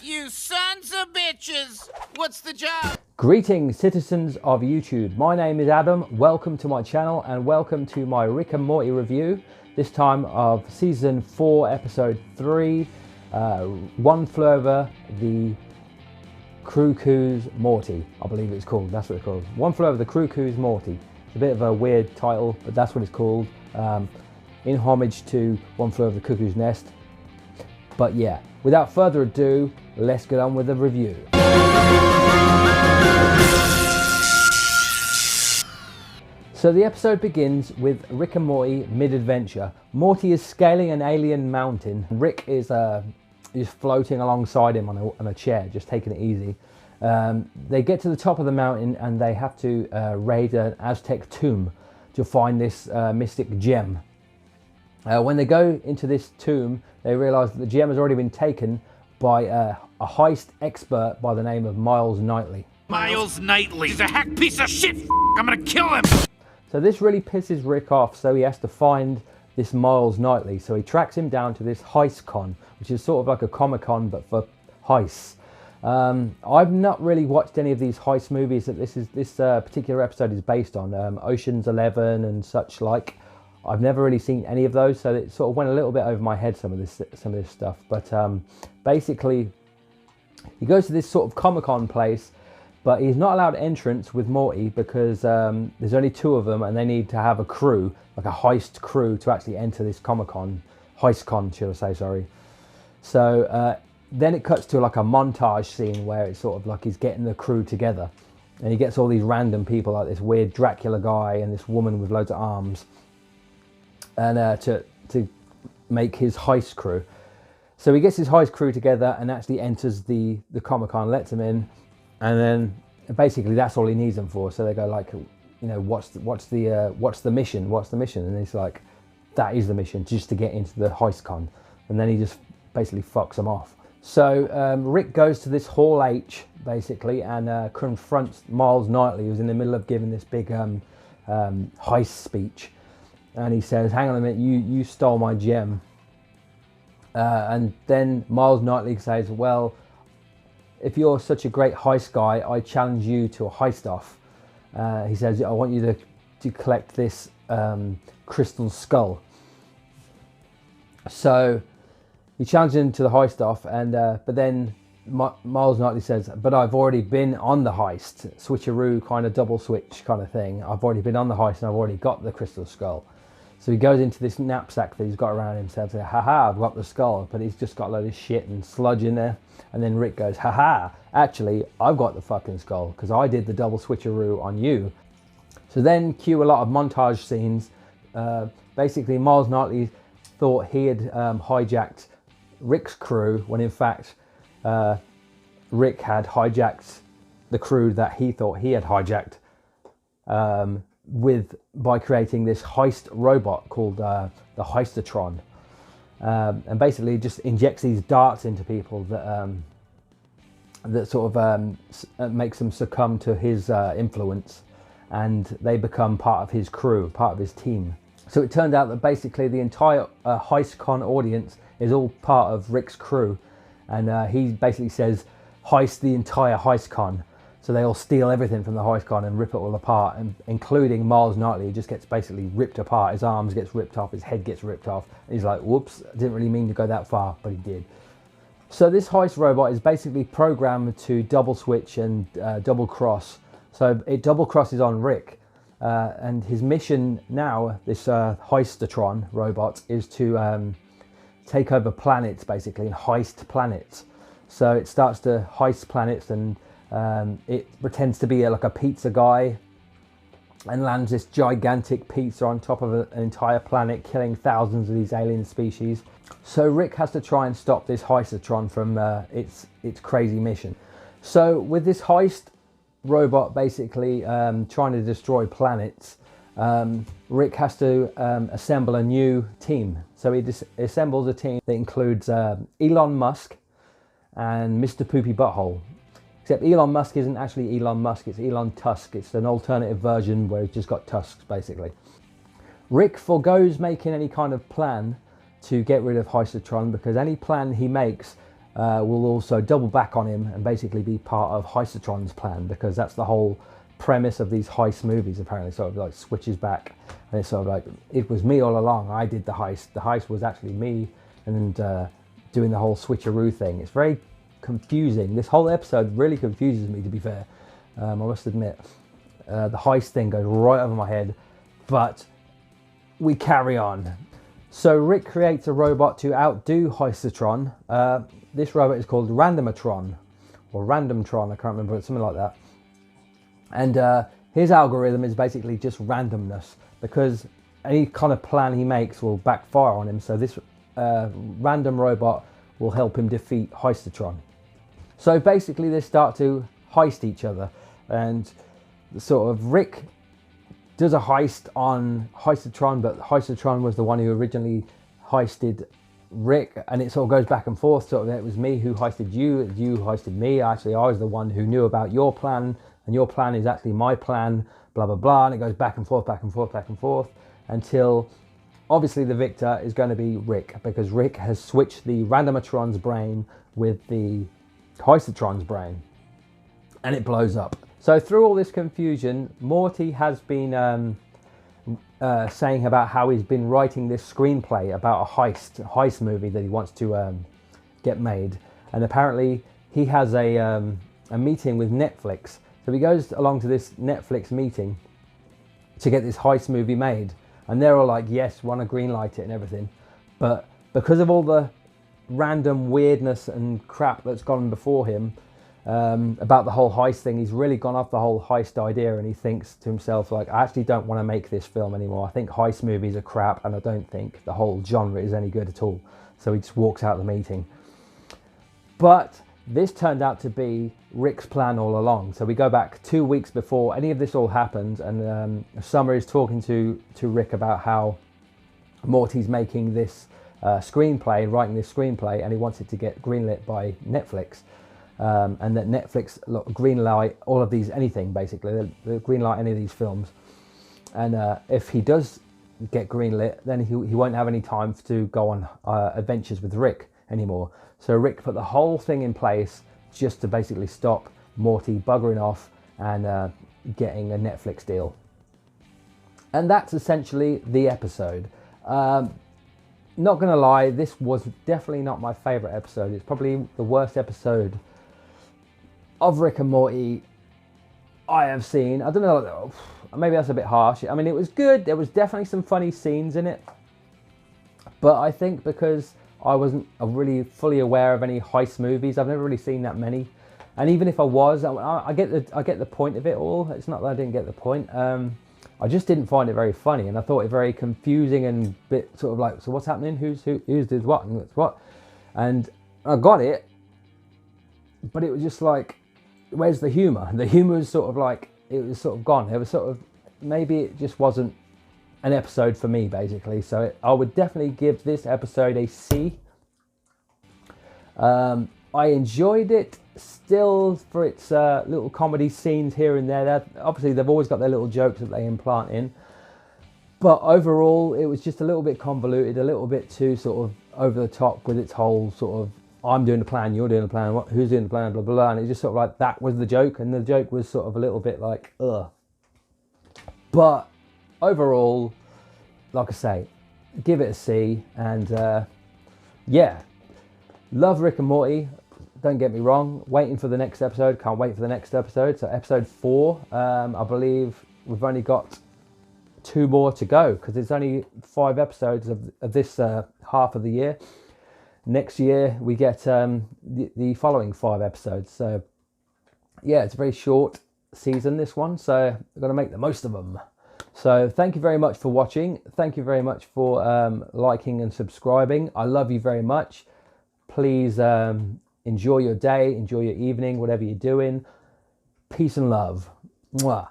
it! You sons of bitches! What's the job? Greetings, citizens of YouTube. My name is Adam. Welcome to my channel and welcome to my Rick and Morty review. This time of season 4, episode 3. One Flew Over the Cuckoo's Morty, I believe it's called. That's what it's called. One Flew Over the Cuckoo's Morty. It's a bit of a weird title, but that's what it's called. In homage to One Flew Over the Cuckoo's Nest. But yeah, without further ado, let's get on with the review. So the episode begins with Rick and Morty mid-adventure. Morty is scaling an alien mountain. Rick is floating alongside him on a chair, just taking it easy. They get to the top of the mountain and they have to raid an Aztec tomb to find this mystic gem. When they go into this tomb, they realise that the gem has already been taken by a heist expert by the name of Miles Knightley. Miles Knightley! He's a hack piece of shit! I'm gonna kill him! So this really pisses Rick off, so he has to find this Miles Knightley. So he tracks him down to this heist con, which is sort of like a Comic-Con but for heists. I've not really watched any of these heist movies that this particular episode is based on. Ocean's 11 and such like. I've never really seen any of those, so it sort of went a little bit over my head, some of this stuff. But basically, he goes to this sort of Comic-Con place, but he's not allowed entrance with Morty because there's only 2 of them, and they need to have a crew, like a heist crew, to actually enter this Comic-Con, heist con, should I say? Sorry. So then it cuts to like a montage scene where it's sort of like he's getting the crew together, and he gets all these random people, like this weird Dracula guy and this woman with loads of arms. And to make his heist crew. So he gets his heist crew together and actually enters the Comic-Con, lets them in, and then basically that's all he needs them for. So they go like, you know, what's the mission? What's the mission? And he's like, that is the mission, just to get into the heist con. And then he just basically fucks them off. So Rick goes to this Hall H basically and confronts Miles Knightley, who's in the middle of giving this big heist speech. And he says, hang on a minute, you stole my gem. And then Miles Knightley says, well, if you're such a great heist guy, I challenge you to a heist off. He says, I want you to collect this crystal skull. So he challenges him to the heist off, and but then Miles Knightley says, but I've already been on the heist. Switcheroo kind of double switch kind of thing. I've already been on the heist and I've already got the crystal skull. So he goes into this knapsack that he's got around him, says, haha, I've got the skull, but he's just got a load of shit and sludge in there. And then Rick goes, haha, actually, I've got the fucking skull because I did the double switcheroo on you. So then cue a lot of montage scenes. Basically, Miles Knightley thought he had hijacked Rick's crew when in fact Rick had hijacked the crew that he thought he had hijacked. By creating this heist robot called the Heistatron, and basically just injects these darts into people that sort of makes them succumb to his influence, and they become part of his crew, part of his team. So it turned out that basically the entire HeistCon audience is all part of Rick's crew, and he basically says, heist the entire HeistCon. So they all steal everything from the heist-con and rip it all apart, and including Miles Knightley, who just gets basically ripped apart. His arms gets ripped off, his head gets ripped off. And he's like, whoops, I didn't really mean to go that far, but he did. So this heist robot is basically programmed to double switch and double cross. So it double crosses on Rick. And his mission now, this Heistatron robot, is to take over planets basically and heist planets. So it starts to heist planets, and it pretends to be like a pizza guy and lands this gigantic pizza on top of an entire planet, killing thousands of these alien species. So Rick has to try and stop this Heistatron from its crazy mission. So with this heist robot basically trying to destroy planets, Rick has to assemble a new team. So he assembles a team that includes Elon Musk and Mr. Poopy Butthole. Except Elon Musk isn't actually Elon Musk, it's Elon Tusk. It's an alternative version where he's just got tusks, basically. Rick forgoes making any kind of plan to get rid of Heistatron because any plan he makes will also double back on him and basically be part of Heistotron's plan, because that's the whole premise of these heist movies. Apparently, sort of like switches back, and it's sort of like, it was me all along. I did the heist. The heist was actually me, and doing the whole switcheroo thing. It's very confusing. This whole episode really confuses me, to be fair. I must admit, the heist thing goes right over my head, but we carry on. So Rick creates a robot to outdo Heistotron. This robot is called Randomatron, or Randomtron, I can't remember, something like that. And his algorithm is basically just randomness, because any kind of plan he makes will backfire on him. So this random robot will help him defeat Heistotron. So basically they start to heist each other, and sort of Rick does a heist on Heistotron, but Heistotron was the one who originally heisted Rick, and it sort of goes back and forth. Sort of, it was me who heisted you, you heisted me. Actually, I was the one who knew about your plan, and your plan is actually my plan, blah, blah, blah. And it goes back and forth, back and forth, back and forth, until obviously the victor is going to be Rick, because Rick has switched the Randomatron's brain with the Heistotron's brain, and it blows up. So through all this confusion, Morty has been saying about how he's been writing this screenplay about a heist movie that he wants to get made. And apparently he has a meeting with Netflix. So he goes along to this Netflix meeting to get this heist movie made. And they're all like, yes, want to green light it and everything. But because of all the random weirdness and crap that's gone before him, about the whole heist thing, he's really gone off the whole heist idea, and he thinks to himself, like, I actually don't want to make this film anymore. I think heist movies are crap, and I don't think the whole genre is any good at all. So he just walks out of the meeting. But this turned out to be Rick's plan all along. So we go back 2 weeks before any of this all happened, and Summer is talking to Rick about how Morty's making this screenplay, writing this screenplay, and he wants it to get greenlit by Netflix. And that Netflix greenlight all of these, anything basically, they'll greenlight any of these films. And if he does get greenlit, then he won't have any time to go on adventures with Rick anymore. So Rick put the whole thing in place just to basically stop Morty buggering off and getting a Netflix deal. And that's essentially the episode. Not gonna lie, this was definitely not my favorite episode. It's probably the worst episode of Rick and Morty I have seen. I don't know, maybe that's a bit harsh. I mean, it was good. There was definitely some funny scenes in it. But I think because I wasn't really fully aware of any heist movies, I've never really seen that many. And even if I was, I get the point of it all. It's not that I didn't get the point. I just didn't find it very funny, and I thought it very confusing and bit sort of like, so what's happening? Who's did what and what's what? And I got it, but it was just like, where's the humour? The humour was sort of like, it was sort of gone. It was sort of, maybe it just wasn't an episode for me, basically. So I would definitely give this episode a C. I enjoyed it still for its little comedy scenes here and there. Obviously, they've always got their little jokes that they implant in. But overall, it was just a little bit convoluted, a little bit too sort of over the top with its whole sort of, I'm doing the plan, you're doing the plan, who's doing the plan, blah, blah, blah. And it just sort of like, that was the joke. And the joke was sort of a little bit like, ugh. But overall, like I say, give it a C. And yeah, love Rick and Morty. Don't get me wrong. Waiting for the next episode. Can't wait for the next episode. So episode 4, I believe we've only got 2 more to go, because it's only 5 episodes of this half of the year. Next year we get the following 5 episodes. So yeah, it's a very short season, this one. So we're going to make the most of them. So thank you very much for watching. Thank you very much for liking and subscribing. I love you very much. Please enjoy your day, enjoy your evening, whatever you're doing. Peace and love. Mwah.